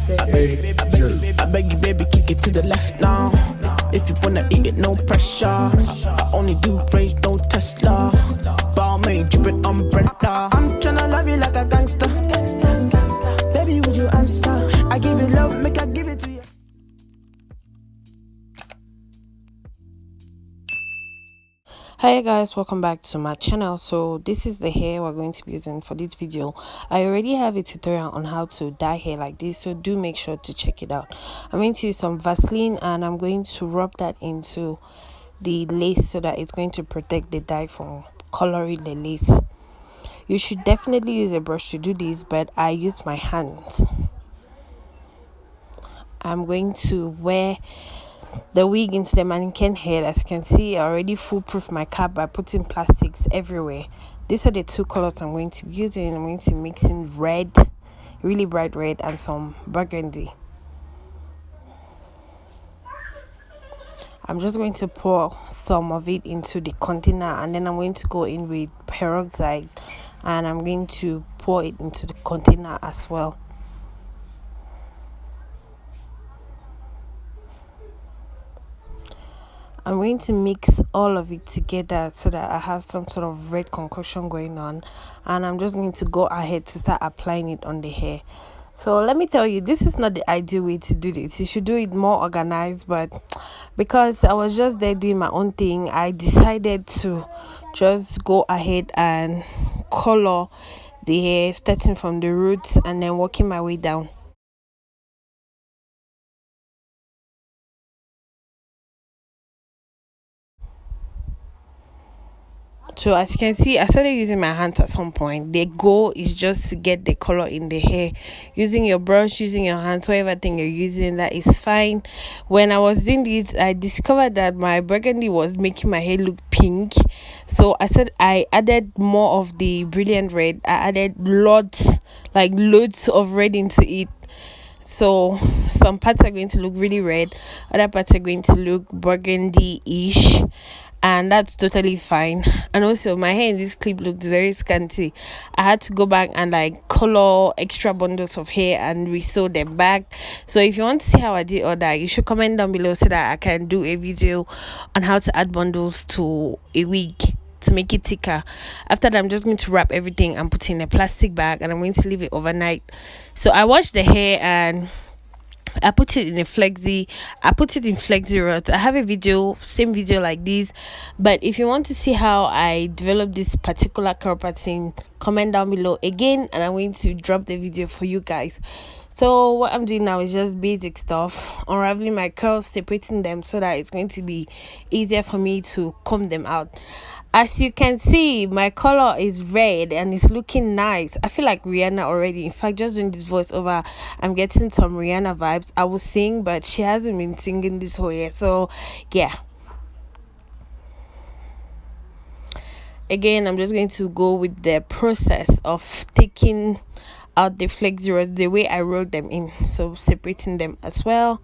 I beg you, baby, kick it to the left now. If you wanna eat it, no pressure. I only do range, no Tesla. Balmain, drippin' umbrella. I'm tryna love you like a gangster. Baby, would you answer? I give you love, make I give it to you. Hi guys, welcome back to my channel. So this is the hair we're going to be using for this video. I already have a tutorial on how to dye hair like this, so do make sure to check it out. I'm going to use some Vaseline and I'm going to rub that into the lace so that it's going to protect the dye from coloring the lace. You should definitely use a brush to do this, but I use my hands. I'm going to wear the wig into the mannequin head. As you can see, I already foolproof my cap by putting plastics everywhere. These are the two colors I'm going to be using. I'm going to mix in red, really bright red, and some burgundy. I'm just going to pour some of it into the container, and then I'm going to go in with peroxide and I'm going to pour it into the container as well. I'm going to mix all of it together so that I have some sort of red concoction going on, and I'm just going to go ahead to start applying it on the hair. So let me tell you, this is not the ideal way to do this. You should do it more organized, but because I was just there doing my own thing, I decided to just go ahead and color the hair starting from the roots and then working my way down. So as you can see, I started using my hands at some point. The goal is just to get the color in the hair. Using your brush, using your hands, whatever thing you're using, that is fine. When I was doing this, I discovered that my burgundy was making my hair look pink. So I added more of the brilliant red. I added loads of red into it. So some parts are going to look really red, other parts are going to look burgundy-ish, and that's totally fine. And also my hair in this clip looks very scanty. I had to go back and color extra bundles of hair and resew them back. So if you want to see how I did all that, you should comment down below so that I can do a video on how to add bundles to a wig to make it thicker. After that, I'm just going to wrap everything and put it in a plastic bag, and I'm going to leave it overnight. So I washed the hair and I put it in a flexi. I put it in flexi rods. I have a video, same video like this, but if you want to see how I developed this particular curl pattern, comment down below again and I'm going to drop the video for you guys. So what I'm doing now is just basic stuff, unraveling my curls, separating them so that it's going to be easier for me to comb them out. As you can see, my color is red and it's looking nice. I feel like Rihanna already. In fact, just doing this voiceover, I'm getting some Rihanna vibes. I will sing, but she hasn't been singing this whole year. So yeah. Again, I'm just going to go with the process of taking out the flexi rods the way I rolled them in, so separating them as well.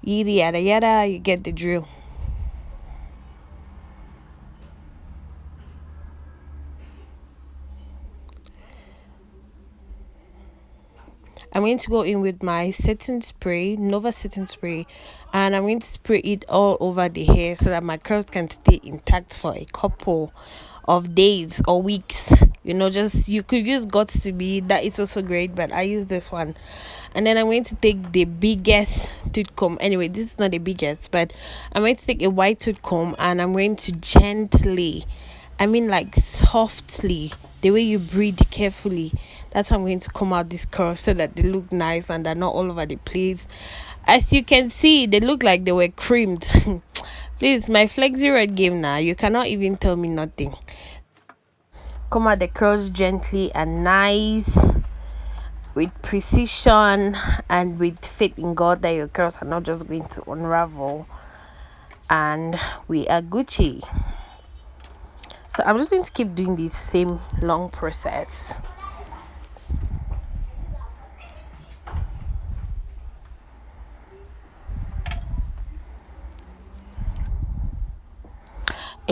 Yada yada, you get the drill. I'm going to go in with my setting spray, Nova setting spray, and I'm going to spray it all over the hair so that my curls can stay intact for a couple of days or weeks. You know, just you could use Gots to be, that is also great, but I use this one. And then I'm going to take the biggest tooth comb. Anyway, this is not the biggest, but I'm going to take a white tooth comb and I'm going to gently, I mean softly, the way you breathe carefully, that's how I'm going to comb out these curls so that they look nice and they're not all over the place. As you can see, they look like they were creamed. Please, my flexi red game now, you cannot even tell me nothing. Comb out the curls gently and nice, with precision and with faith in God that your curls are not just going to unravel, and we are Gucci. So I'm just going to keep doing this same long process.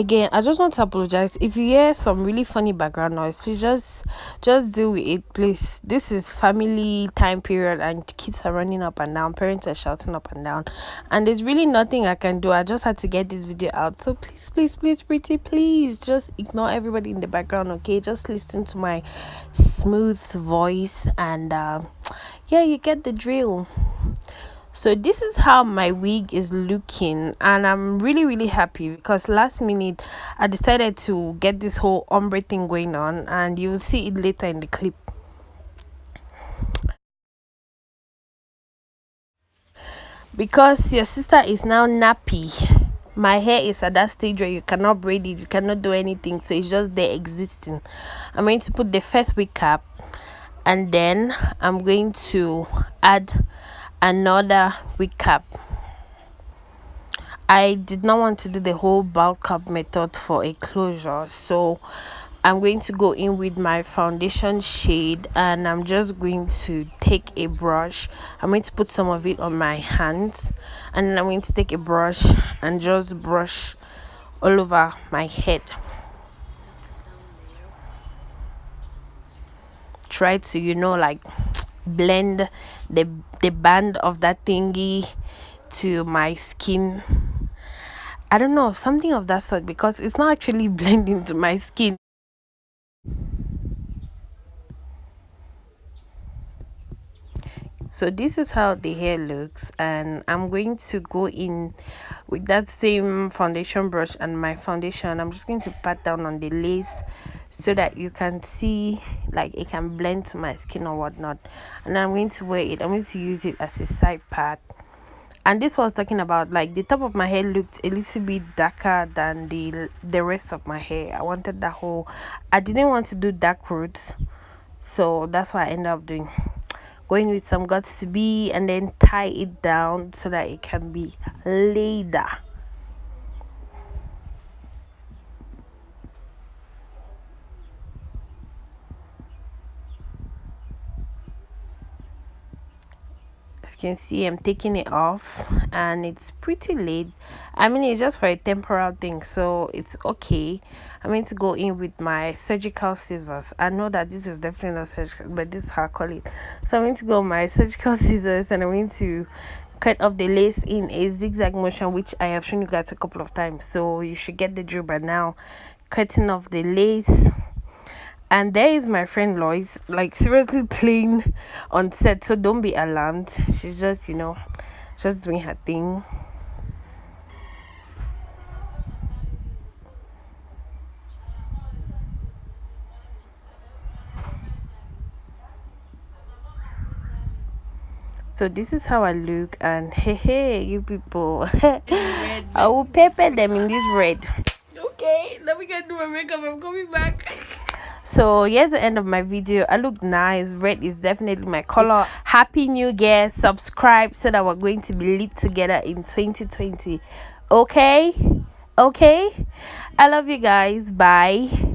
Again, I just want to apologize if you hear some really funny background noise. Please just deal with it, please. This is family time period and kids are running up and down, parents are shouting up and down, and there's really nothing I can do. I just had to get this video out. So please pretty please just ignore everybody in the background, okay? Just listen to my smooth voice and yeah, you get the drill. So this is how my wig is looking, and I'm really happy because last minute I decided to get this whole ombre thing going on, and you'll see it later in the clip. Because your sister is now nappy, my hair is at that stage where you cannot braid it, you cannot do anything, so it's just there existing. I'm going to put the first wig cap, and then I'm going to add another wig cap. I did not want to do the whole bulk cap method for a closure, so I'm going to go in with my foundation shade, and I'm just going to take a brush. I'm going to put some of it on my hands, and then I'm going to take a brush and just brush all over my head. Try to, you know, like blend the band of that thingy to my skin. I don't know, something of that sort, because it's not actually blending to my skin. So this is how the hair looks, and I'm going to go in with that same foundation brush and my foundation. I'm just going to pat down on the lace so that you can see, like, it can blend to my skin or whatnot. And I'm going to wear it. I'm going to use it as a side part. And this was talking about, like, the top of my hair looked a little bit darker than the rest of my hair. I wanted that whole, I didn't want to do dark roots, so that's what I ended up doing, going with some Got to Be, and then tie it down so that it can be later. As you can see, I'm taking it off, and it's pretty late. I mean, it's just for a temporal thing, so it's okay. I'm going to go in with my surgical scissors. I know that this is definitely not surgical, but this is how I call it. So I'm going to go with my surgical scissors, and I'm going to cut off the lace in a zigzag motion, which I have shown you guys a couple of times, so you should get the drill by now. Cutting off the lace. And there is my friend Lois, like, seriously playing on set, so don't be alarmed. She's just, you know, just doing her thing. So this is how I look, and hey you people, I will pepper them in this red. Okay, let me get to my makeup, I'm coming back. So here's the end of my video. I look nice. Red is definitely my color. Happy New Year. Subscribe so that we're going to be lit together in 2020. Okay, I love you guys. Bye.